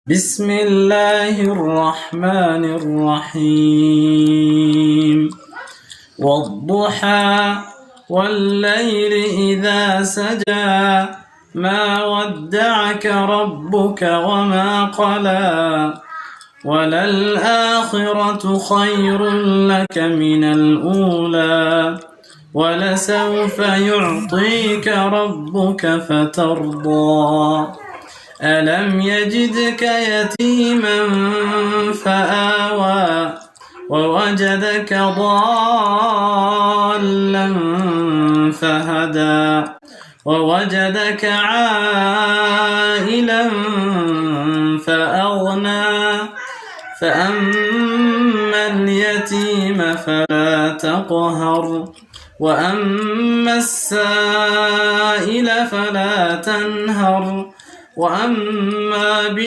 بسم الله الرحمن الرحيم والضحى والليل إذا سجى ما ودعك ربك وما قلى وللآخرة خير لك من الأولى ولسوف يعطيك ربك فترضى ألم يجدك يتيما فآوى ووجدك ضالا فهدى ووجدك عائلا فأغنى فأما اليتيم فلا تقهر وأما السائل فلا تنهر وأما